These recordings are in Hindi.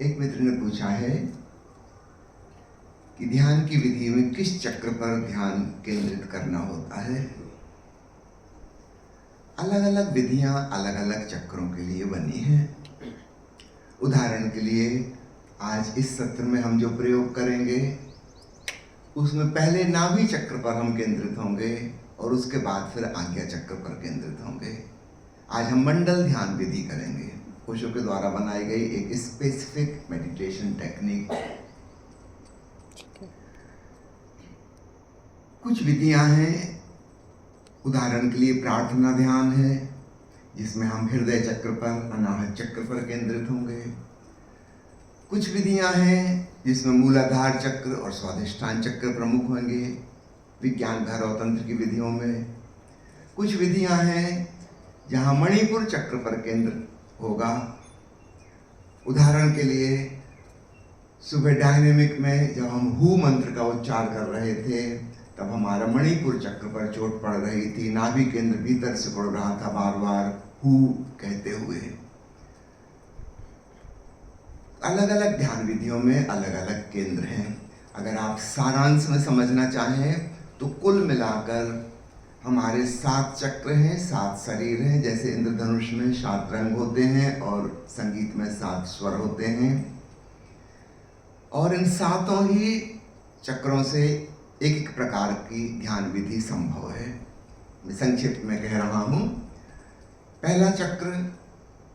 एक मित्र ने पूछा है कि ध्यान की विधि में किस चक्र पर ध्यान केंद्रित करना होता है। अलग अलग विधियां अलग अलग चक्रों के लिए बनी हैं। उदाहरण के लिए आज इस सत्र में हम जो प्रयोग करेंगे उसमें पहले नाभि चक्र पर हम केंद्रित होंगे और उसके बाद फिर आज्ञा चक्र पर केंद्रित होंगे। आज हम मंडल ध्यान विधि करेंगे, ओशो के द्वारा बनाई गई एक स्पेसिफिक मेडिटेशन टेक्निक। कुछ विधियां हैं, उदाहरण के लिए प्रार्थना ध्यान है जिसमें हम हृदय चक्र पर, अनाहत चक्र पर केंद्रित होंगे। कुछ विधियां हैं जिसमें मूलाधार चक्र और स्वाधिष्ठान चक्र प्रमुख होंगे विज्ञान भैरव तंत्र की विधियों में। कुछ विधियां हैं जहां मणिपुर चक्र पर केंद्र होगा। उदाहरण के लिए सुबह डायनेमिक में जब हम हु मंत्र का उच्चार कर रहे थे तब हमारा मणिपुर चक्र पर चोट पड़ रही थी, नाभि केंद्र भीतर से पड़ रहा था बार बार हु कहते हुए। अलग अलग ध्यान विधियों में अलग अलग केंद्र हैं। अगर आप सारांश में समझना चाहें तो कुल मिलाकर हमारे 7 चक्र हैं, 7 शरीर हैं। जैसे इंद्रधनुष में 7 रंग होते हैं और संगीत में 7 स्वर होते हैं, और इन 7 ही चक्रों से एक एक प्रकार की ध्यान विधि संभव है। मैं संक्षिप्त में कह रहा हूँ। पहला चक्र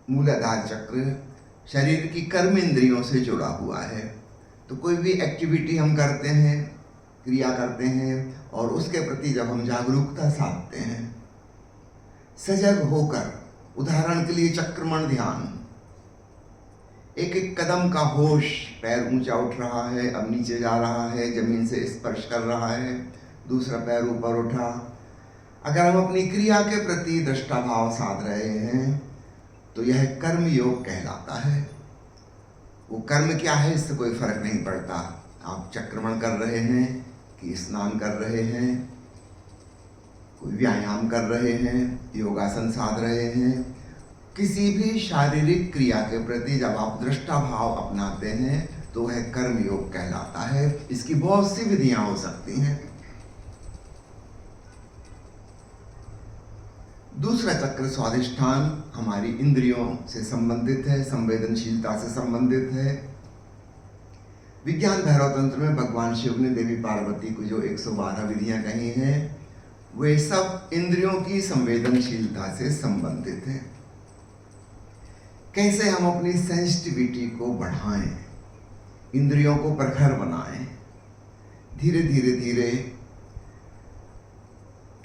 मूलाधार चक्र शरीर की कर्म इंद्रियों से जुड़ा हुआ है। तो कोई भी एक्टिविटी हम करते हैं, क्रिया करते हैं, और उसके प्रति जब हम जागरूकता साधते हैं सजग होकर, उदाहरण के लिए चक्रमण ध्यान, एक एक कदम का होश, पैर ऊंचा उठ रहा है, अब नीचे जा रहा है, जमीन से स्पर्श कर रहा है, दूसरा पैर ऊपर उठा। अगर हम अपनी क्रिया के प्रति दृष्टा भाव साध रहे हैं तो यह कर्म योग कहलाता है। वो कर्म क्या है इससे कोई फर्क नहीं पड़ता। आप चक्रमण कर रहे हैं कि स्नान कर रहे हैं, कोई व्यायाम कर रहे हैं, योगासन साध रहे हैं, किसी भी शारीरिक क्रिया के प्रति जब आप दृष्टा भाव अपनाते हैं तो वह कर्म योग कहलाता है। इसकी बहुत सी विधियां हो सकती हैं। दूसरा चक्र स्वाधिष्ठान हमारी इंद्रियों से संबंधित है, संवेदनशीलता से संबंधित है। विज्ञान भैरव तंत्र में भगवान शिव ने देवी पार्वती को जो 112 विधियां कही हैं वे सब इंद्रियों की संवेदनशीलता से संबंधित हैं। कैसे हम अपनी सेंसिटिविटी को बढ़ाएं, इंद्रियों को प्रखर बनाएं। धीरे धीरे धीरे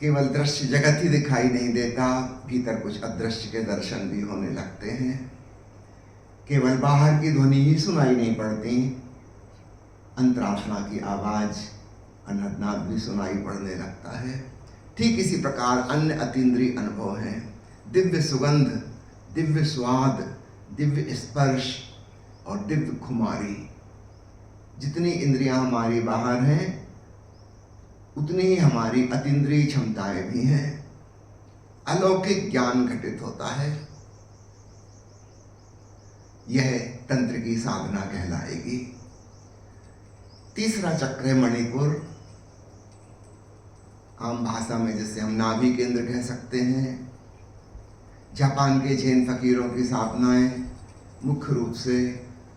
केवल दृश्य जगत ही दिखाई नहीं देता, भीतर कुछ अदृश्य के दर्शन भी होने लगते हैं। केवल बाहर की ध्वनि ही सुनाई नहीं पड़ती, अंतरात्मा की आवाज, अनहदनाद भी सुनाई पड़ने लगता है। ठीक इसी प्रकार अन्य अतीन्द्रिय अनुभव हैं। दिव्य सुगंध, दिव्य स्वाद, दिव्य स्पर्श और दिव्य खुमारी। जितनी इंद्रियां हमारी बाहर हैं उतनी ही हमारी अतीन्द्रिय क्षमताएं भी हैं। अलौकिक ज्ञान घटित होता है। यह तंत्र की साधना कहलाएगी। तीसरा चक्र है मणिपुर, आम भाषा में जिसे हम नाभि केंद्र कह सकते हैं। जापान के जैन फकीरों की साधनाएं मुख्य रूप से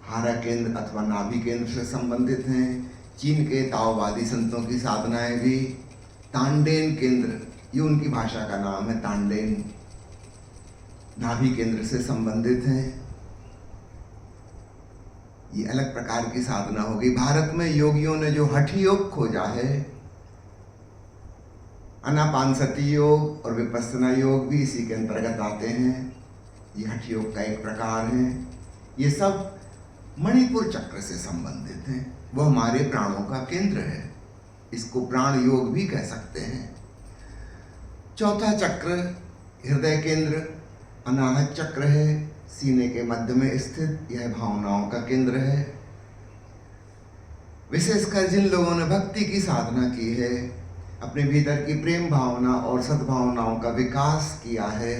हारा केंद्र अथवा नाभि केंद्र से संबंधित हैं। चीन के ताओवादी संतों की साधनाएं भी तांडेन केंद्र, ये उनकी भाषा का नाम है, तांडेन, नाभि केंद्र से संबंधित हैं। ये अलग प्रकार की साधना होगी। भारत में योगियों ने जो हठ योग खोजा है, आनापानसति योग और विपස්සना योग भी इसी के अंतर्गत आते हैं। ये हठ योग का एक प्रकार है। ये सब मणिपुर चक्र से संबंधित हैं। वो हमारे प्राणों का केंद्र है, इसको प्राण योग भी कह सकते हैं। चौथा चक्र हृदय केंद्र, अनाहत चक्र है, सीने के मध्य में स्थित। यह भावनाओं का केंद्र है। विशेषकर जिन लोगों ने भक्ति की साधना की है, अपने भीतर की प्रेम भावना और सद्भावनाओं का विकास किया है,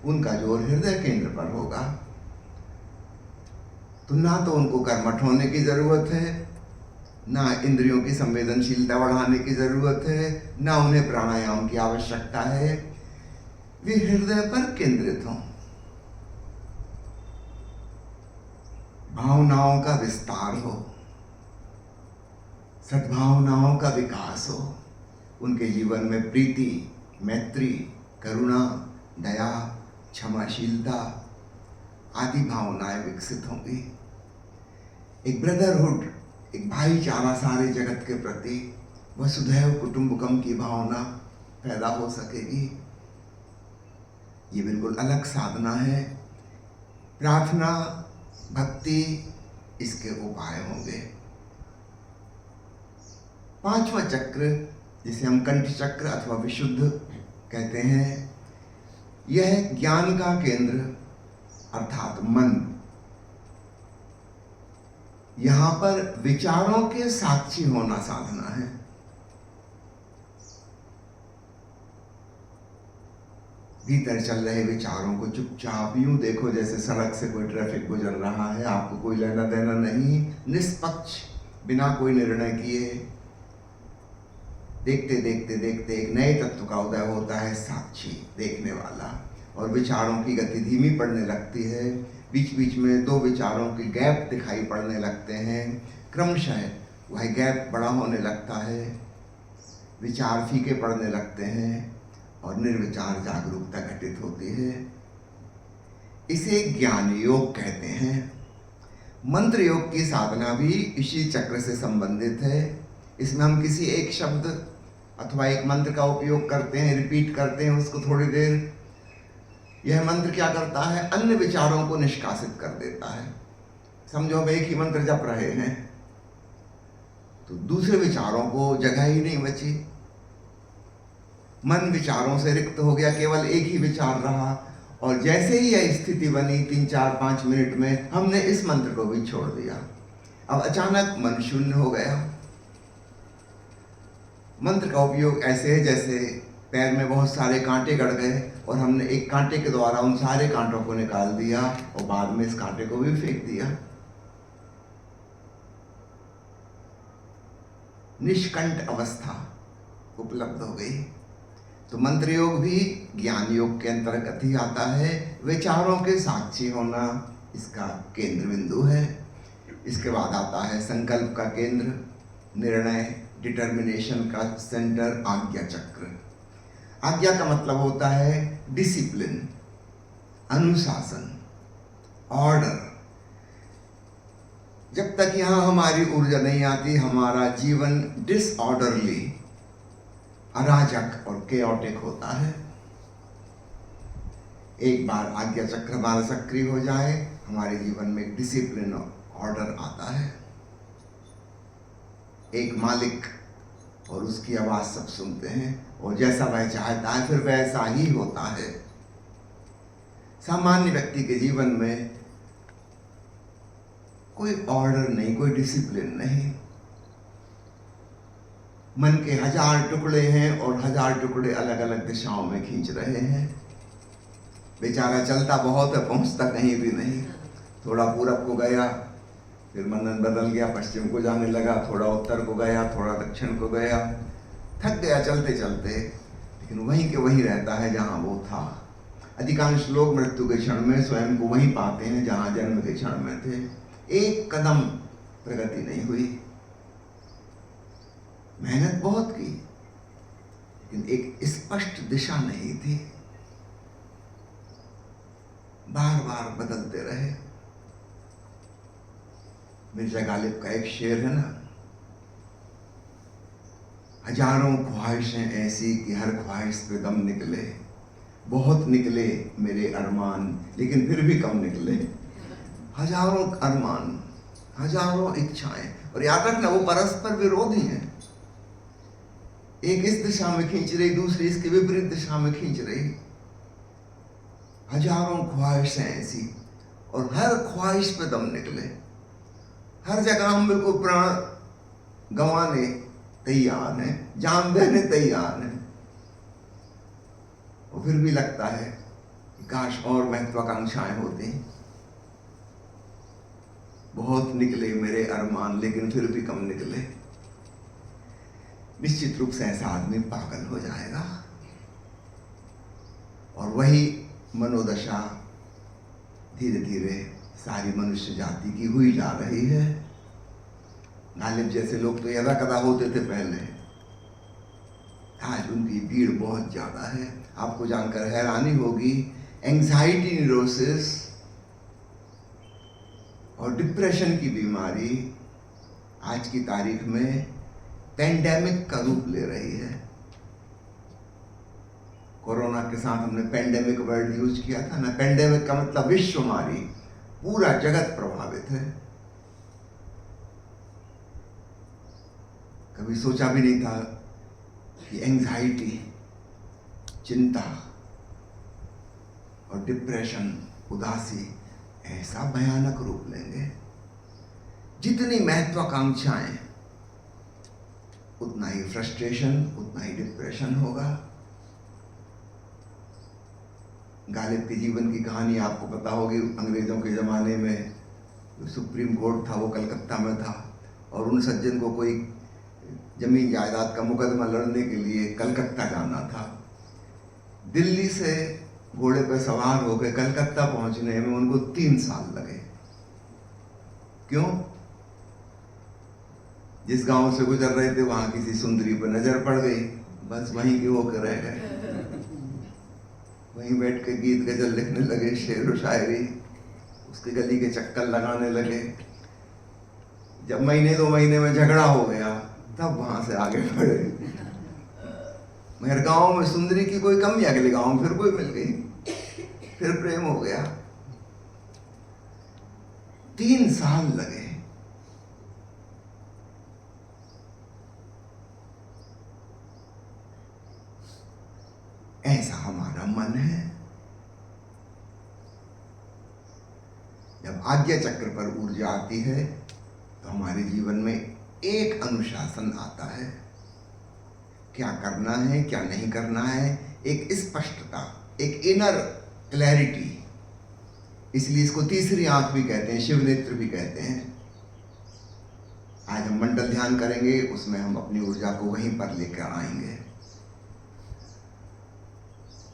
उनका जोर हृदय केंद्र पर होगा। तो ना तो उनको कर्मठ होने की जरूरत है, ना इंद्रियों की संवेदनशीलता बढ़ाने की जरूरत है, ना उन्हें प्राणायाम की आवश्यकता है। वे हृदय पर केंद्रित हों, भावनाओं का विस्तार हो, सद्भावनाओं का विकास हो, उनके जीवन में प्रीति, मैत्री, करुणा, दया, क्षमाशीलता आदि भावनाएं विकसित होंगी। एक ब्रदरहुड, एक भाईचारा सारे जगत के प्रति, वसुधैव कुटुंबकम की भावना पैदा हो सकेगी। ये बिल्कुल अलग साधना है। प्रार्थना, भक्ति इसके उपाय होंगे। पांचवा चक्र, जिसे हम कंठ चक्र अथवा विशुद्ध कहते हैं, यह ज्ञान का केंद्र अर्थात मन। यहां पर विचारों के साक्षी होना साधना है। भीतर चल रहे विचारों को चुपचाप यूं देखो जैसे सड़क से कोई ट्रैफिक गुजर रहा है, आपको कोई लेना देना नहीं, निष्पक्ष, बिना कोई निर्णय किए देखते देखते देखते एक नए तत्व का उदय होता है, साक्षी, देखने वाला। और विचारों की गति धीमी पड़ने लगती है, बीच बीच में दो विचारों के गैप दिखाई पड़ने लगते हैं, क्रमशः वह गैप बड़ा होने लगता है, विचार फीके पड़ने लगते हैं और निर्विचार जागरूकता घटित होती है। इसे ज्ञान योग कहते हैं। मंत्र योग की साधना भी इसी चक्र से संबंधित है। इसमें हम किसी एक शब्द अथवा एक मंत्र का उपयोग करते हैं, रिपीट करते हैं उसको थोड़ी देर। यह मंत्र क्या करता है? अन्य विचारों को निष्कासित कर देता है। समझो हम एक ही मंत्र जप रहे हैं तो दूसरे विचारों को जगह ही नहीं बची, मन विचारों से रिक्त हो गया, केवल एक ही विचार रहा। और जैसे ही यह स्थिति बनी 3, 4, 5 मिनट में हमने इस मंत्र को भी छोड़ दिया। अब अचानक मन शून्य हो गया। मंत्र का उपयोग ऐसे है जैसे पैर में बहुत सारे कांटे गड़ गए और हमने एक कांटे के द्वारा उन सारे कांटों को निकाल दिया और बाद में इस कांटे को भी फेंक दिया। निष्कंठ अवस्था उपलब्ध हो गई। तो मंत्र योग भी ज्ञान योग के अंतर्गत ही आता है। विचारों के साक्षी होना इसका केंद्र बिंदु है। इसके बाद आता है संकल्प का केंद्र, निर्णय, डिटर्मिनेशन का सेंटर, आज्ञा चक्र। आज्ञा का मतलब होता है डिसिप्लिन, अनुशासन, ऑर्डर। जब तक यहां हमारी ऊर्जा नहीं आती, हमारा जीवन डिसऑर्डरली, अराजक और केओटिक होता है। एक बार आज्ञा चक्र हमारा सक्रिय हो जाए, हमारे जीवन में एक डिसिप्लिन और ऑर्डर आता है। एक मालिक और उसकी आवाज सब सुनते हैं और जैसा वह चाहता है फिर वैसा ही होता है। सामान्य व्यक्ति के जीवन में कोई ऑर्डर नहीं, कोई डिसिप्लिन नहीं। मन के 1000 टुकड़े हैं और 1000 टुकड़े अलग अलग दिशाओं में खींच रहे हैं। बेचारा चलता बहुत है, पहुंचता कहीं भी नहीं। थोड़ा पूरब को गया, फिर मन बदल गया, पश्चिम को जाने लगा, थोड़ा उत्तर को गया, थोड़ा दक्षिण को गया, थक गया चलते चलते, लेकिन वहीं के वहीं रहता है जहां वो था। अधिकांश लोग मृत्यु के क्षण में स्वयं को वहीं पाते हैं जहां जन्म के क्षण में थे। एक कदम प्रगति नहीं हुई। मेहनत बहुत की लेकिन एक स्पष्ट दिशा नहीं थी। बार बार बदलते रहे। मिर्जा गालिब का एक शेर है ना, हजारों ख्वाहिशें ऐसी कि हर ख्वाहिश पे दम निकले, बहुत निकले मेरे अरमान लेकिन फिर भी कम निकले। हजारों अरमान, हजारों इच्छाएं, और याद रखना वो परस्पर विरोधी हैं। एक इस दिशा में खींच रही, दूसरी इसके विपरीत दिशा में खींच रही। हजारों ख्वाहिशें ऐसी और हर ख्वाहिश पे दम निकले। हर जगह हम बिल्कुल प्राण गंवाने तैयार हैं, जान देने तैयार हैं, और फिर भी लगता है कि काश और महत्वाकांक्षाएं होती। बहुत निकले मेरे अरमान, लेकिन फिर भी कम निकले। निश्चित रूप से ऐसा आदमी पागल हो जाएगा। और वही मनोदशा धीरे धीरे सारी मनुष्य जाति की हुई जा रही है। गालिब जैसे लोग तो यदा कदा होते थे पहले, आज उनकी भीड़ बहुत ज्यादा है। आपको जानकर हैरानी होगी, एंजाइटी न्यूरोसिस और डिप्रेशन की बीमारी आज की तारीख में पेंडेमिक का रूप ले रही है। कोरोना के साथ हमने पेंडेमिक वर्ड यूज किया था ना। पेंडेमिक का मतलब विश्वमारी, पूरा जगत प्रभावित है। कभी सोचा भी नहीं था कि एंजाइटी, चिंता और डिप्रेशन, उदासी ऐसा भयानक रूप लेंगे। जितनी महत्वाकांक्षाएं उतना ही फ्रस्ट्रेशन, उतना ही डिप्रेशन होगा। गालिब के जीवन की कहानी आपको पता होगी। अंग्रेजों के ज़माने में जो सुप्रीम कोर्ट था वो कलकत्ता में था, और उन सज्जन को कोई जमीन जायदाद का मुकदमा लड़ने के लिए कलकत्ता जाना था। दिल्ली से घोड़े पर सवार होकर कलकत्ता पहुंचने में उनको 3 साल लगे। क्यों? जिस गांव से गुजर रहे थे वहां किसी सुंदरी पर नजर पड़ गई, बस वहीं के होकर रह गए। वहीं बैठ के गीत गजल लिखने लगे, शेर व शायरी, उसके गली के चक्कर लगाने लगे। जब महीने 2 महीने में झगड़ा हो गया तब वहां से आगे बढ़े। मगर गांव में सुंदरी की कोई कमी, अगले गांव में फिर कोई मिल गई, फिर प्रेम हो गया। 3 साल लगे। ऐसा हमारा मन है। जब आज्ञा चक्र पर ऊर्जा आती है तो हमारे जीवन में एक अनुशासन आता है। क्या करना है, क्या नहीं करना है, एक स्पष्टता, एक इनर क्लैरिटी। इसलिए इसको तीसरी आंख भी कहते हैं, शिव नेत्र भी कहते हैं। आज हम मंडल ध्यान करेंगे, उसमें हम अपनी ऊर्जा को वहीं पर लेकर आएंगे।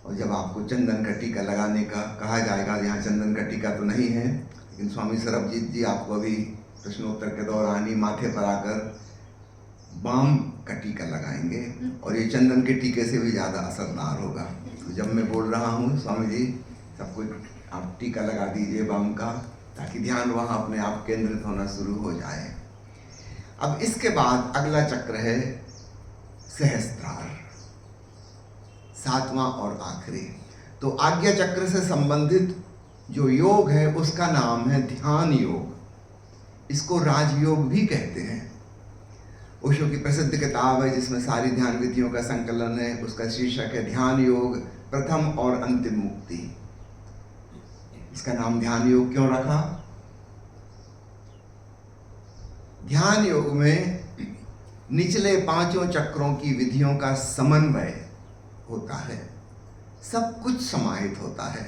और जब आपको चंदन का टीका लगाने का कहा जाएगा, यहाँ चंदन का टीका तो नहीं है, लेकिन स्वामी सरबजीत जी आपको अभी प्रश्नोत्तर के दौरान ही माथे पर आकर बाम का टीका लगाएंगे, और ये चंदन के टीके से भी ज़्यादा असरदार होगा। तो जब मैं बोल रहा हूँ, स्वामी जी सबको आप टीका लगा दीजिए बाम का, ताकि ध्यान वहाँ अपने आप केंद्रित होना शुरू हो जाए। अब इसके बाद अगला चक्र है सहस्त्रार, 7वां और आखिरी। तो आज्ञा चक्र से संबंधित जो योग है उसका नाम है ध्यान योग। इसको राजयोग भी कहते हैं। ओशो की प्रसिद्ध किताब है जिसमें सारी ध्यान विधियों का संकलन है, उसका शीर्षक है ध्यान योग, प्रथम और अंतिम मुक्ति। इसका नाम ध्यान योग क्यों रखा? ध्यान योग में निचले 5 चक्रों की विधियों का समन्वय होता है, सब कुछ समाहित होता है।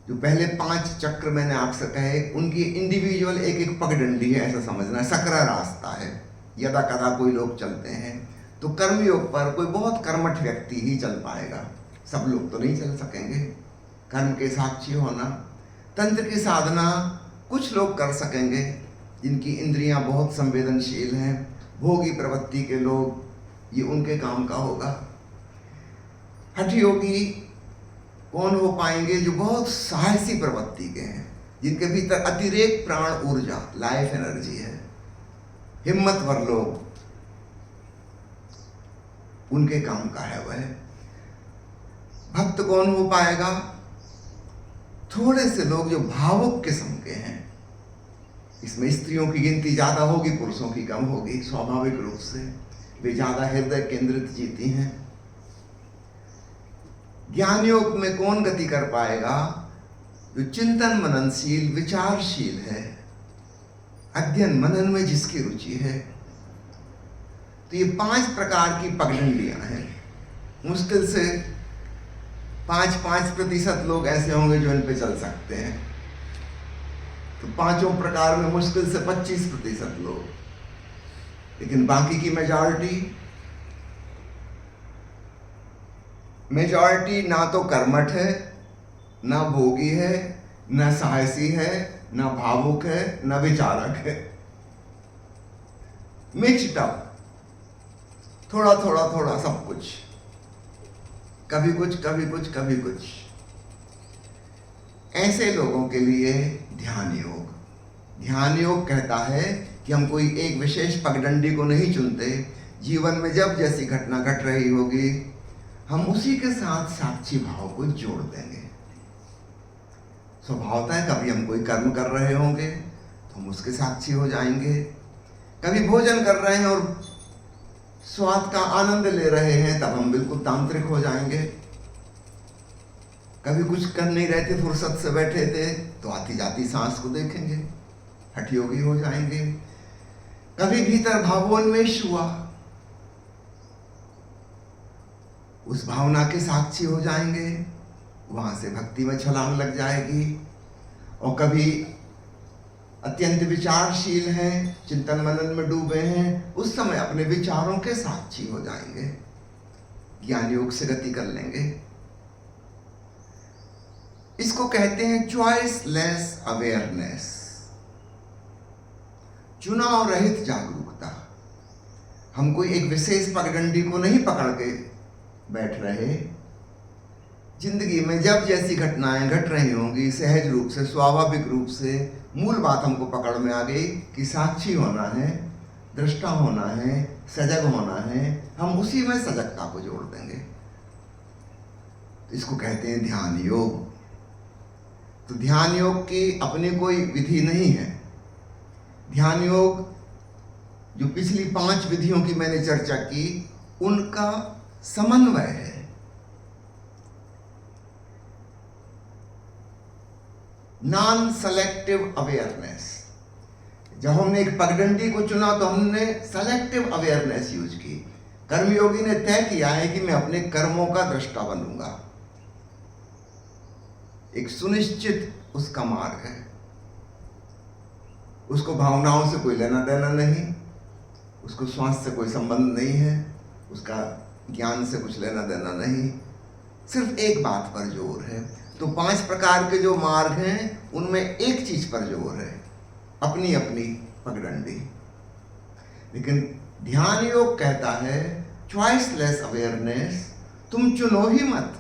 जो पहले 5 चक्र मैंने आपसे कहे, उनकी इंडिविजुअल एक एक पगडंडी है, ऐसा समझना, सकरा रास्ता है। यदा कदा कोई लोग चलते हैं तो कर्मयोग पर कोई बहुत कर्मठ व्यक्ति ही चल पाएगा, सब लोग तो नहीं चल सकेंगे। कर्म के साक्षी होना, तंत्र की साधना कुछ लोग कर सकेंगे जिनकी इंद्रियां बहुत संवेदनशील हैं। भोगी प्रवृत्ति के लोग, ये उनके काम का होगा। हठ योगी कौन हो पाएंगे? जो बहुत साहसी प्रवृत्ति के हैं, जिनके भीतर अतिरेक प्राण ऊर्जा, लाइफ एनर्जी है। हिम्मतवर लोग, उनके काम का है वह। भक्त कौन हो पाएगा? थोड़े से लोग जो भावुक किस्म के हैं। इसमें स्त्रियों की गिनती ज्यादा होगी, पुरुषों की कम होगी, स्वाभाविक रूप से। वे ज्यादा हृदय केंद्रित जीती हैं। ज्ञान योग में कौन गति कर पाएगा? जो चिंतन मननशील, विचारशील है, अध्ययन मनन में जिसकी रुचि है। तो ये 5 प्रकार की पगडंडियां हैं। मुश्किल से 5% लोग ऐसे होंगे जो इन पे चल सकते हैं। तो पांचों प्रकार में मुश्किल से 25% लोग, लेकिन बाकी की मेजॉरिटी ना तो कर्मठ है, ना भोगी है, ना साहसी है, ना भावुक है, ना विचारक है। मिक्स्ड अप, थोड़ा थोड़ा थोड़ा सब कुछ, कभी कुछ कभी कुछ कभी कुछ। ऐसे लोगों के लिए ध्यान योग कहता है कि हम कोई एक विशेष पगडंडी को नहीं चुनते। जीवन में जब जैसी घटना घट रही होगी, हम उसी के साथ साक्षी भाव को जोड़ देंगे। स्वभावतः है, कभी हम कोई कर्म कर रहे होंगे तो हम उसके साक्षी हो जाएंगे। कभी भोजन कर रहे हैं और स्वाद का आनंद ले रहे हैं, तब हम बिल्कुल तांत्रिक हो जाएंगे। कभी कुछ कर नहीं रहे थे, फुर्सत से बैठे थे, तो आती जाती सांस को देखेंगे, हठ योगी हो जाएंगे। कभी भीतर भावोन्मेष हुआ, उस भावना के साक्षी हो जाएंगे, वहां से भक्ति में छलांग लग जाएगी। और कभी अत्यंत विचारशील हैं, चिंतन मनन में डूबे हैं, उस समय अपने विचारों के साक्षी हो जाएंगे, ज्ञान योग से गति कर लेंगे। इसको कहते हैं चॉइसलेस अवेयरनेस, चुनाव रहित जागरूकता। हम कोई एक विशेष पगडंडी को नहीं पकड़ के बैठ रहे। जिंदगी में जब जैसी घटनाएं घट रही होंगी, सहज रूप से, स्वाभाविक रूप से मूल बात हमको पकड़ में आ गई कि साक्षी होना है, दृष्टा होना है, सजग होना है। हम उसी में सजगता को जोड़ देंगे। इसको कहते हैं ध्यान योग। तो ध्यान योग की अपनी कोई विधि नहीं है। ध्यान योग जो पिछली 5 विधियों की मैंने चर्चा की, उनका समन्वय है। Non selective awareness. जब हमने एक पगडंडी को चुना तो हमने सेलेक्टिव अवेयरनेस यूज की। कर्मयोगी ने तय किया है कि मैं अपने कर्मों का दृष्टा बनूंगा। एक सुनिश्चित उसका मार्ग है। उसको भावनाओं से कोई लेना देना नहीं, उसको श्वास से कोई संबंध नहीं है, उसका ज्ञान से कुछ लेना देना नहीं। सिर्फ एक बात पर जोर है। तो 5 प्रकार के जो मार्ग हैं, उनमें एक चीज पर जोर है, अपनी अपनी पगडंडी। लेकिन ध्यान योग कहता है चॉइसलेस अवेयरनेस, तुम चुनो ही मत,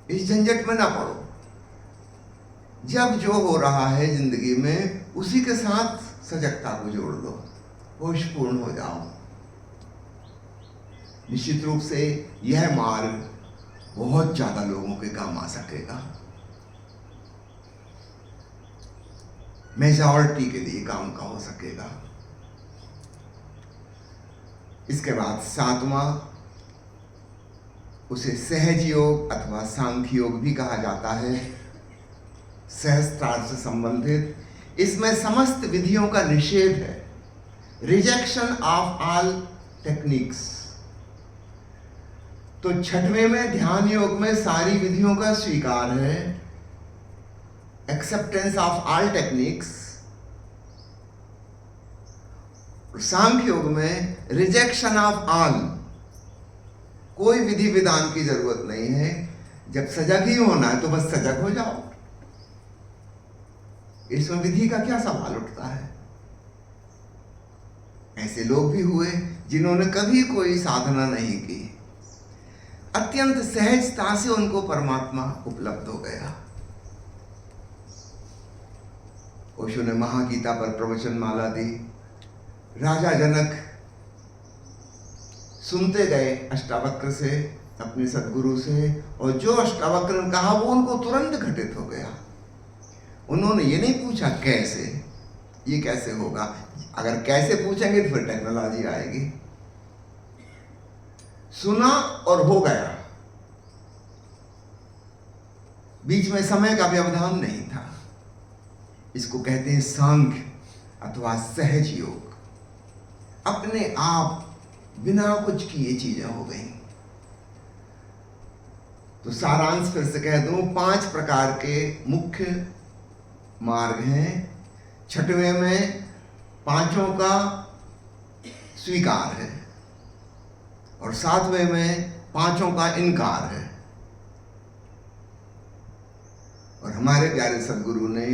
इस झंझट में ना पड़ो। जब जो हो रहा है जिंदगी में, उसी के साथ सजगता को जोड़ दो, होशपूर्ण हो जाओ। निश्चित रूप से यह मार्ग बहुत ज्यादा लोगों के काम आ सकेगा, मेजॉरिटी के लिए काम का हो सकेगा। इसके बाद 7वां, उसे सहज योग अथवा सांख्य योग भी कहा जाता है, सहस्त्रार्थ से संबंधित। इसमें समस्त विधियों का निषेध है, रिजेक्शन ऑफ ऑल टेक्निक्स। तो 6वें में ध्यान योग में सारी विधियों का स्वीकार है, एक्सेप्टेंस ऑफ ऑल टेक्निक्स। सांख्य योग में रिजेक्शन ऑफ ऑल, कोई विधि विधान की जरूरत नहीं है। जब सजग ही होना है तो बस सजग हो जाओ। इसमें विधि का क्या सवाल उठता है। ऐसे लोग भी हुए जिन्होंने कभी कोई साधना नहीं की, अत्यंत सहजता से उनको परमात्मा उपलब्ध हो गया। ओशो ने महागीता पर प्रवचन माला दी। राजा जनक सुनते गए अष्टावक्र से, अपने सदगुरु से, और जो अष्टावक्र ने कहा वो उनको तुरंत घटित हो गया। उन्होंने ये नहीं पूछा कैसे, ये कैसे होगा। अगर कैसे पूछेंगे तो फिर टेक्नोलॉजी आएगी। सुना और हो गया, बीच में समय का व्यवधान नहीं था। इसको कहते हैं सांख्य अथवा सहज योग। अपने आप बिना कुछ किए चीजें हो गई। तो सारांश फिर से कह दूं, 5 प्रकार के मुख्य मार्ग हैं। 6वें में 5 का स्वीकार है और 7वें में 5 का इनकार है। और हमारे प्यारे सदगुरु ने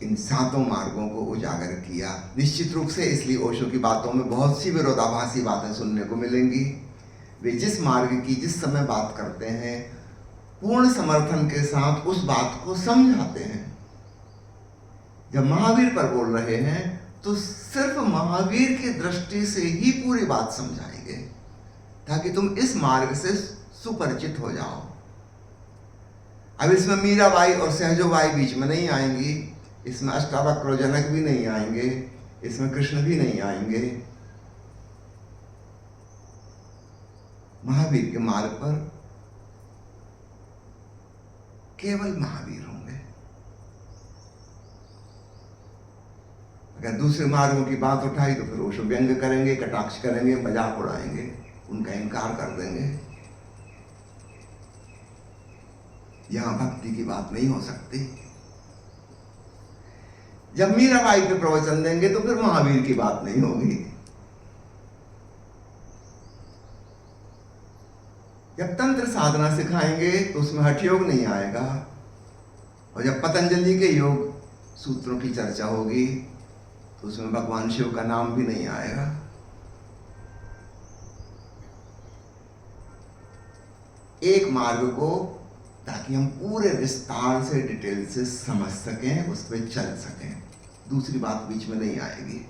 इन 7 मार्गों को उजागर किया। निश्चित रूप से इसलिए ओशो की बातों में बहुत सी विरोधाभासी बातें सुनने को मिलेंगी। वे जिस मार्ग की जिस समय बात करते हैं, पूर्ण समर्थन के साथ उस बात को समझाते हैं। जब महावीर पर बोल रहे हैं तो सिर्फ महावीर की दृष्टि से ही पूरी बात समझाएंगे, ताकि तुम इस मार्ग से सुपरिचित हो जाओ। अब इसमें मीराबाई और सहजोबाई बीच में नहीं आएंगी, इसमें अष्टावक्र जनक भी नहीं आएंगे, इसमें कृष्ण भी नहीं आएंगे। महावीर के मार्ग पर केवल महावीर होंगे। अगर दूसरे मार्गों की बात उठाई तो फिर ओशो व्यंग करेंगे, कटाक्ष करेंगे, मजाक उड़ाएंगे, उनका इनकार कर देंगे। यहां भक्ति की बात नहीं हो सकती। जब मीराबाई पे प्रवचन देंगे तो फिर महावीर की बात नहीं होगी। जब तंत्र साधना सिखाएंगे तो उसमें हठ योग नहीं आएगा, और जब पतंजलि के योग सूत्रों की चर्चा होगी तो उसमें भगवान शिव का नाम भी नहीं आएगा। एक मार्ग को, ताकि हम पूरे विस्तार से डिटेल से समझ सकें, उस पर चल सकें, दूसरी बात बीच में नहीं आएगी।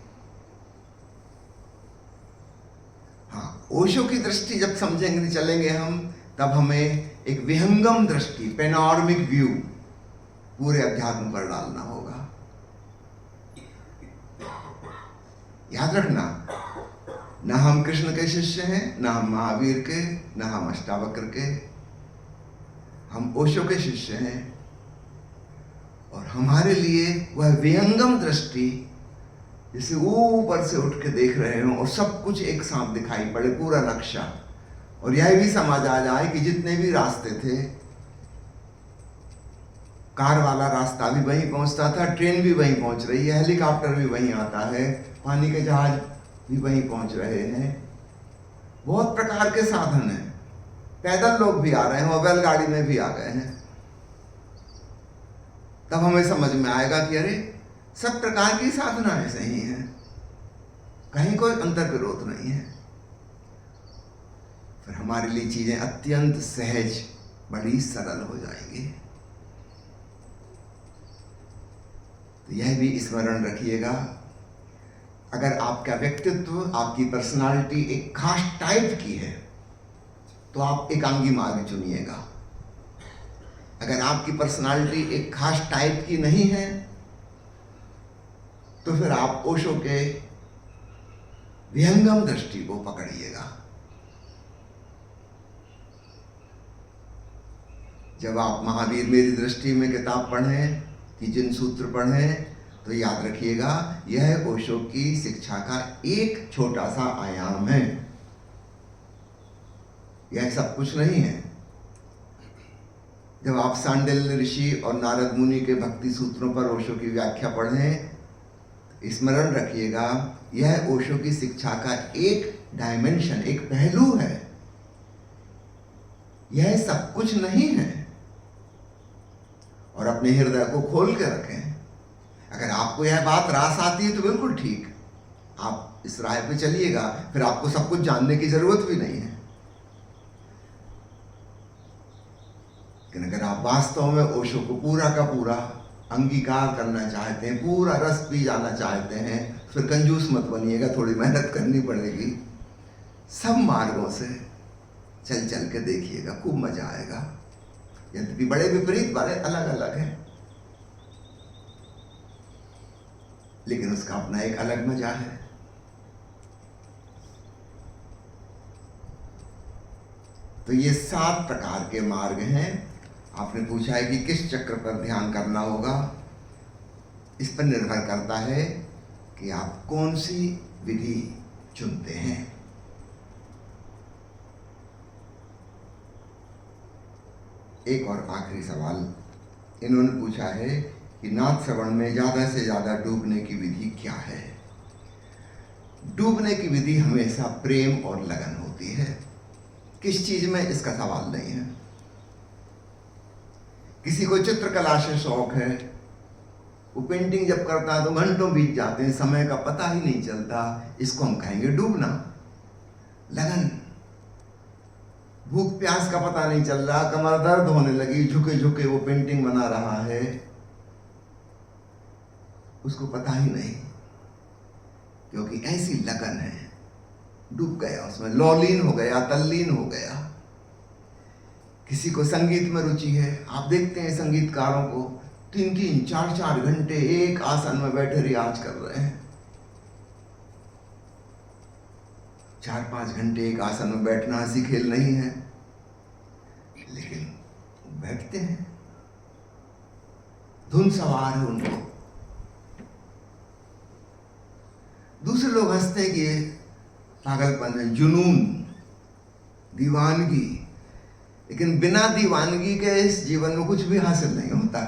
हाँ, ओशो की दृष्टि जब समझेंगे चलेंगे हम, तब हमें एक विहंगम दृष्टि, पेनोरमिक व्यू पूरे अध्यात्म पर डालना होगा। याद रखना, न हम कृष्ण के शिष्य हैं, न हम महावीर के, न हम अष्टावक्र के, हम ओशो के शिष्य हैं। और हमारे लिए वह विहंगम दृष्टि, जैसे ऊपर से उठ के देख रहे हो और सब कुछ एक साथ दिखाई पड़े, पूरा नक्शा, और यह भी समझ आ जाए कि जितने भी रास्ते थे, कार वाला रास्ता भी वहीं पहुंचता था, ट्रेन भी वहीं पहुंच रही है, हेलीकॉप्टर भी वहीं आता है, पानी के जहाज भी वहीं पहुंच रहे हैं। बहुत प्रकार के साधन हैं, पैदल लोग भी आ रहे हैं और बैलगाड़ी में भी आ गए हैं। तब हमें समझ में आएगा कि अरे सब प्रकार की साधनाएं सही हैं, कहीं कोई अंतर विरोध नहीं है। फिर हमारे लिए चीजें अत्यंत सहज, बड़ी सरल हो जाएंगी। तो यह भी स्मरण रखिएगा, अगर आपका व्यक्तित्व, आपकी पर्सनालिटी एक खास टाइप की है तो आप एकांगी मार्ग चुनिएगा। अगर आपकी पर्सनालिटी एक खास टाइप की नहीं है तो फिर आप ओशो के विहंगम दृष्टि को पकड़िएगा। जब आप महावीर मेरी दृष्टि में किताब पढ़ें कि जिन सूत्र पढ़ें, तो याद रखिएगा यह ओशो की शिक्षा का एक छोटा सा आयाम है, यह सब कुछ नहीं है। जब आप सांडिल्य ऋषि और नारद मुनि के भक्ति सूत्रों पर ओशो की व्याख्या पढ़ें, स्मरण रखिएगा यह ओशो की शिक्षा का एक डायमेंशन, एक पहलू है, यह सब कुछ नहीं है। और अपने हृदय को खोल के रखें। अगर आपको यह बात रास आती है तो बिल्कुल ठीक, आप इस राह पे चलिएगा, फिर आपको सब कुछ जानने की जरूरत भी नहीं है। लेकिन अगर आप वास्तव में ओशो को पूरा का पूरा अंगीकार करना चाहते हैं, पूरा रस पी जाना चाहते हैं, फिर कंजूस मत बनिएगा, थोड़ी मेहनत करनी पड़ेगी। सब मार्गों से चल चल के देखिएगा, खूब मजा आएगा। यद्यपि बड़े विपरीत, बड़े अलग अलग हैं, लेकिन उसका अपना एक अलग मजा है। तो ये 7 प्रकार के मार्ग हैं। आपने पूछा है कि किस चक्र पर ध्यान करना होगा। इस पर निर्भर करता है कि आप कौन सी विधि चुनते हैं। एक और आखिरी सवाल इन्होंने पूछा है कि नाथ श्रवण में ज़्यादा से ज़्यादा डूबने की विधि क्या है। डूबने की विधि हमेशा प्रेम और लगन होती है। किस चीज़ में, इसका सवाल नहीं है। किसी को चित्रकला से शौक है, वो पेंटिंग जब करता है तो घंटों बीत जाते हैं, समय का पता ही नहीं चलता। इसको हम कहेंगे डूबना। लगन, भूख प्यास का पता नहीं चल रहा, कमर दर्द होने लगी, झुके झुके वो पेंटिंग बना रहा है, उसको पता ही नहीं, क्योंकि ऐसी लगन है, डूब गया उसमें, लौलीन हो गया, तल्लीन हो गया। किसी को संगीत में रुचि है, आप देखते हैं संगीतकारों को 3-3, 4-4 घंटे एक आसन में बैठे रियाज कर रहे हैं। 4-5 घंटे एक आसन में बैठना हंसी खेल नहीं है, लेकिन बैठते हैं, धुन सवार है उनको। दूसरे लोग हंसते हैं कि ये पागलपन है, जुनून, दीवानगी। लेकिन बिना दीवानगी के इस जीवन में कुछ भी हासिल नहीं होता।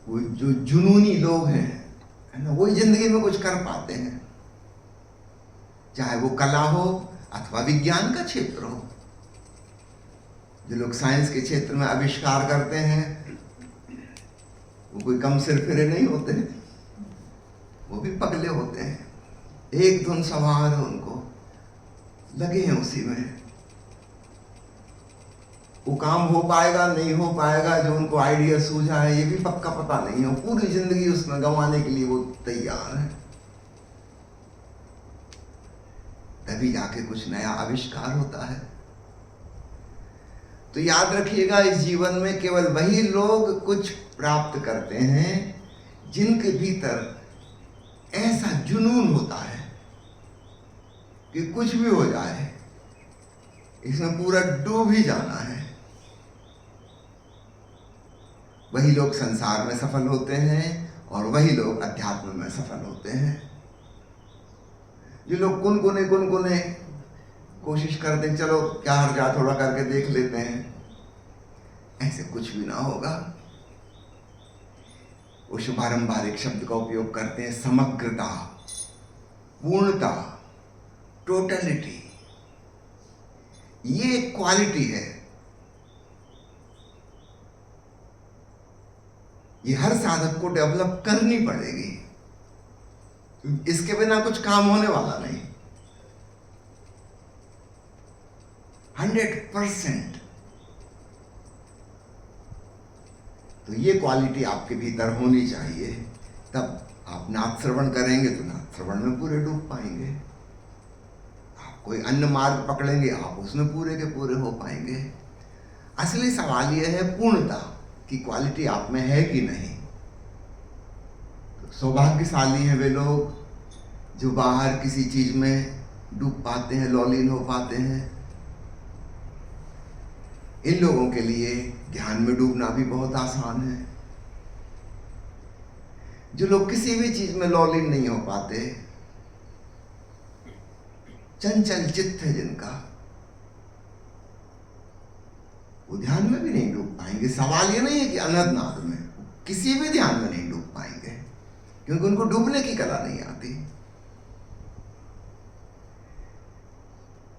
वो जो जुनूनी लोग हैं, है ना, वही जिंदगी में कुछ कर पाते हैं, चाहे वो कला हो अथवा विज्ञान का क्षेत्र हो। जो लोग साइंस के क्षेत्र में आविष्कार करते हैं, वो कोई कम सिरफिरे नहीं होते, वो भी पगले होते हैं। एक धुन सवार है, उनको लगे हैं उसी में। वो काम हो पाएगा नहीं हो पाएगा, जो उनको आइडिया सूझा है ये भी पक्का पता नहीं है, पूरी जिंदगी उसमें गंवाने के लिए वो तैयार है। तभी जाके कुछ नया आविष्कार होता है। तो याद रखिएगा, इस जीवन में केवल वही लोग कुछ प्राप्त करते हैं जिनके भीतर ऐसा जुनून होता है कि कुछ भी हो जाए, इसमें पूरा डूब ही जाना है। वही लोग संसार में सफल होते हैं और वही लोग अध्यात्म में सफल होते हैं। जो लोग कुनकुने कोशिश करते हैं, चलो क्या हर्जा, थोड़ा करके देख लेते हैं, ऐसे कुछ भी ना होगा। वो बारंबार एक शब्द का उपयोग करते हैं, समग्रता, पूर्णता, टोटलिटी। ये क्वालिटी है, ये हर साधक को डेवलप करनी पड़ेगी। इसके बिना कुछ काम होने वाला नहीं। 100%। तो ये क्वालिटी आपके भीतर होनी चाहिए, तब आप नाथ श्रवण करेंगे तो नाथ श्रवण में पूरे डूब पाएंगे। आप कोई अन्य मार्ग पकड़ेंगे, आप उसमें पूरे के पूरे हो पाएंगे। असली सवाल यह है पूर्णता की क्वालिटी आप में है कि नहीं। तो सौभाग्यशाली हैं वे लोग जो बाहर किसी चीज में डूब पाते हैं, लौलीन हो पाते हैं। इन लोगों के लिए ध्यान में डूबना भी बहुत आसान है। जो लोग किसी भी चीज में लौलीन नहीं हो पाते, चंचल चित्त है जिनका, वो ध्यान में भी नहीं डूब पाएंगे। सवाल ये नहीं है कि अनंतनाद में, किसी भी ध्यान में नहीं डूब पाएंगे, क्योंकि उनको डूबने की कला नहीं आती।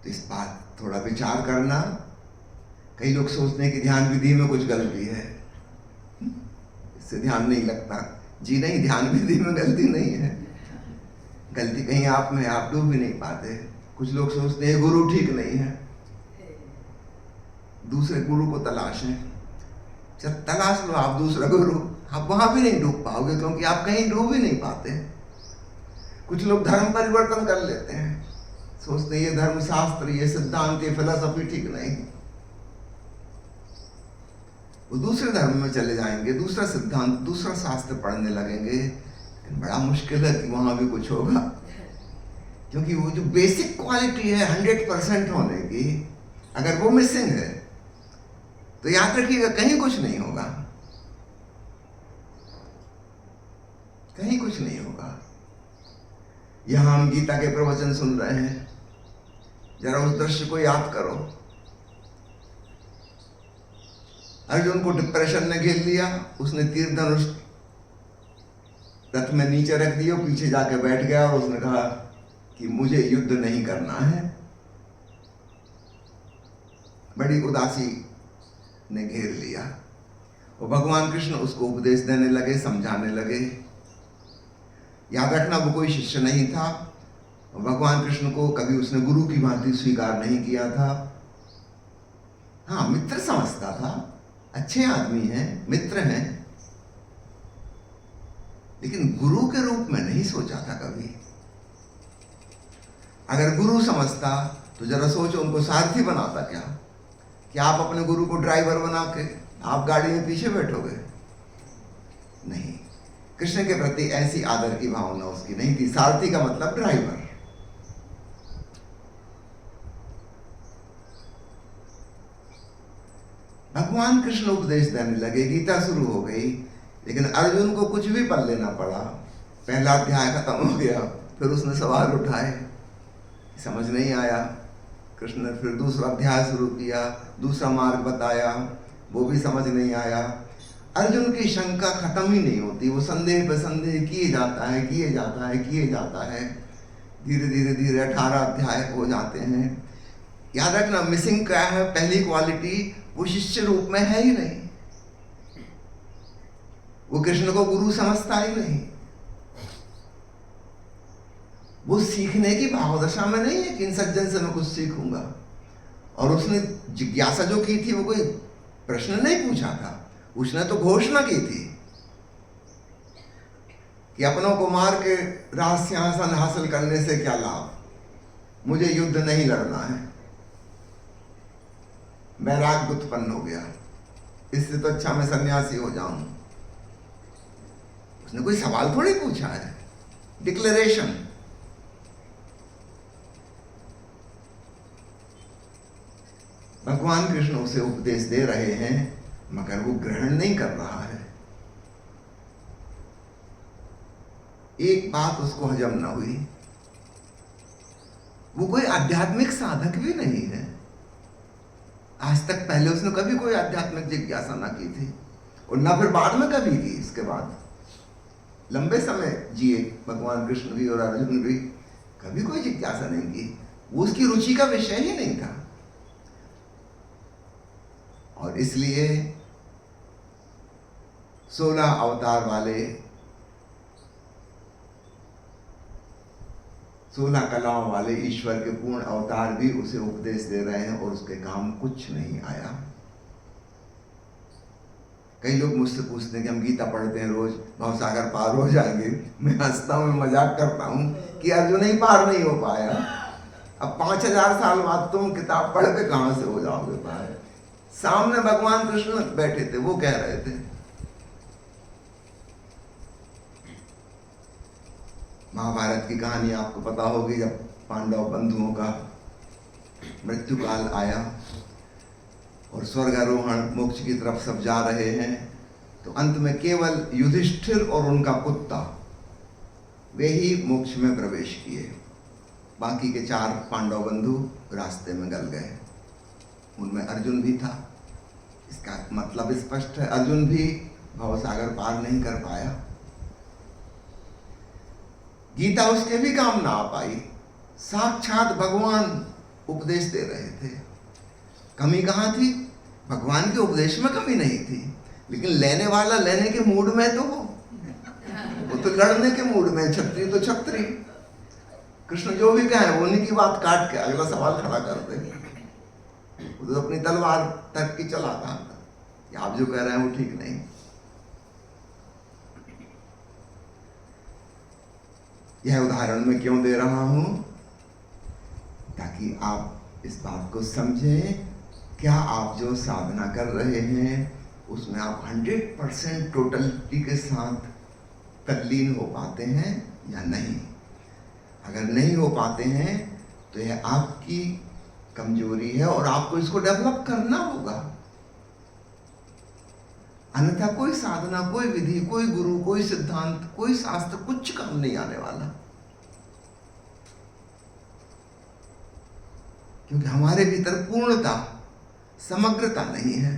तो इस बात थोड़ा विचार करना। कई लोग सोचते हैं कि ध्यान विधि में कुछ गलती है, इससे ध्यान नहीं लगता। जी नहीं, ध्यान विधि में गलती नहीं है, गलती कहीं आप में, आप डूब भी नहीं पाते। कुछ लोग सोचते हैं गुरु ठीक नहीं है, दूसरे गुरु को तलाशें। जब तलाश लो आप दूसरा गुरु, आप वहां भी नहीं डूब पाओगे, क्योंकि आप कहीं डूब ही नहीं पाते। कुछ लोग धर्म परिवर्तन कर लेते हैं, सोचते हैं ये धर्मशास्त्र, ये सिद्धांत, ये फिलॉसफी ठीक नहीं, वो दूसरे धर्म में चले जाएंगे, दूसरा सिद्धांत, दूसरा शास्त्र पढ़ने लगेंगे। बड़ा मुश्किल है कि वहां भी कुछ होगा, क्योंकि वो जो बेसिक क्वालिटी है 100% होने की, अगर वो मिसिंग है तो याद रखिएगा कहीं कुछ नहीं होगा, कहीं कुछ नहीं होगा। यहां हम गीता के प्रवचन सुन रहे हैं, जरा उस दृश्य को याद करो। अर्जुन को डिप्रेशन ने घेर लिया। उसने तीर धनुष रथ में नीचे रख दिया, पीछे जाके बैठ गया और उसने कहा कि मुझे युद्ध नहीं करना है। बड़ी उदासी ने घेर लिया और भगवान कृष्ण उसको उपदेश देने लगे, समझाने लगे। याद रखना, वो कोई शिष्य नहीं था और भगवान कृष्ण को कभी उसने गुरु की भांति स्वीकार नहीं किया था। हाँ, मित्र समझता था, अच्छे आदमी हैं, मित्र हैं, लेकिन गुरु के रूप में नहीं सोचा था कभी। अगर गुरु समझता तो जरा सोचो, उनको सारथी बनाता क्या? क्या आप अपने गुरु को ड्राइवर बना के आप गाड़ी में पीछे बैठोगे? नहीं, कृष्ण के प्रति ऐसी आदर की भावना उसकी नहीं थी। सारथी का मतलब ड्राइवर। भगवान कृष्ण उपदेश देने लगे, गीता शुरू हो गई, लेकिन अर्जुन को कुछ भी पढ़ लेना पड़ा। पहला अध्याय खत्म हो गया, फिर उसने सवाल उठाए, समझ नहीं आया। कृष्ण ने फिर दूसरा अध्याय शुरू किया, दूसरा मार्ग बताया, वो भी समझ नहीं आया। अर्जुन की शंका खत्म ही नहीं होती, वो संदेह पे संदेह किए जाता है, किए जाता है, किए जाता है। धीरे धीरे धीरे 18 अध्याय हो जाते हैं। याद रखना, मिसिंग क्या है? पहली क्वालिटी, वो शिष्य रूप में है ही नहीं। वो कृष्ण को गुरु समझता ही नहीं। वो सीखने की भावदशा में नहीं है कि इन सज्जन से मैं कुछ सीखूंगा। और उसने जिज्ञासा जो की थी, वो कोई प्रश्न नहीं पूछा था, उसने तो घोषणा की थी कि अपनों को मार के राज सिंहासन हासिल करने से क्या लाभ, मुझे युद्ध नहीं लड़ना है। वैराग्य उत्पन्न हो गया, इससे तो अच्छा मैं सन्यासी हो जाऊं। उसने कोई सवाल थोड़ी पूछा है, डिक्लेरेशन। भगवान कृष्ण उसे उपदेश दे रहे हैं, मगर वो ग्रहण नहीं कर रहा है। एक बात उसको हजम ना हुई। वो कोई आध्यात्मिक साधक भी नहीं है। आज तक पहले उसने कभी कोई आध्यात्मिक जिज्ञासा ना की थी, और ना फिर बाद में कभी की। इसके बाद लंबे समय जिए भगवान कृष्ण भी और अर्जुन भी, कभी कोई जिज्ञासा नहीं की। वो उसकी रुचि का विषय ही नहीं था। और इसलिए 16 अवतार वाले, 16 कलाओं वाले ईश्वर के पूर्ण अवतार भी उसे उपदेश दे रहे हैं और उसके काम कुछ नहीं आया। कई लोग मुझसे पूछते हैं कि हम गीता पढ़ते हैं रोज, भवसागर पार हो जाएंगे। मैं हंसता हूँ, मजाक करता हूँ कि अर्जुन ही पार नहीं हो पाया। अब 5000 साल बाद तुम किताब पढ़ के कहां से हो जाओगे पार? सामने भगवान कृष्ण बैठे थे, वो कह रहे थे। महाभारत की कहानी आपको पता होगी, जब पांडव बंधुओं का मृत्यु काल आया और स्वर्गारोहण मोक्ष की तरफ सब जा रहे हैं, तो अंत में केवल युधिष्ठिर और उनका कुत्ता वे ही मोक्ष में प्रवेश किए। बाकी के 4 पांडव बंधु रास्ते में गल गए। उनमें अर्जुन भी था। इसका मतलब स्पष्ट है, अर्जुन भी भवसागर पार नहीं कर पाया। गीता उसके भी काम ना आ पाई। साक्षात भगवान उपदेश दे रहे थे। कमी कहाँ थी? भगवान के उपदेश में कमी नहीं थी, लेकिन लेने वाला लेने के मूड में तो वो तो लड़ने के मूड में। छत्री तो छत्री, कृष्ण जो भी कहे वो उन्हीं की बात काट के अगला सवाल खड़ा कर दे। वो तो अपनी तलवार तक की चलाता है, आप जो कह रहे हैं वो ठीक नहीं। यह उदाहरण मैं क्यों दे रहा हूं? ताकि आप इस बात को समझें, क्या आप जो साधना कर रहे हैं उसमें आप 100% टोटलिटी के साथ तल्लीन हो पाते हैं या नहीं। अगर नहीं हो पाते हैं तो यह आपकी कमजोरी है और आपको इसको डेवलप करना होगा। अन्यथा कोई साधना, कोई विधि, कोई गुरु, कोई सिद्धांत, कोई शास्त्र कुछ काम नहीं आने वाला। क्योंकि हमारे भीतर पूर्णता, समग्रता नहीं है।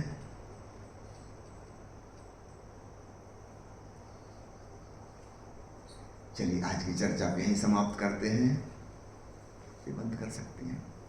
चलिए आज की चर्चा को यहीं समाप्त करते हैं। ये बंद कर सकती हैं।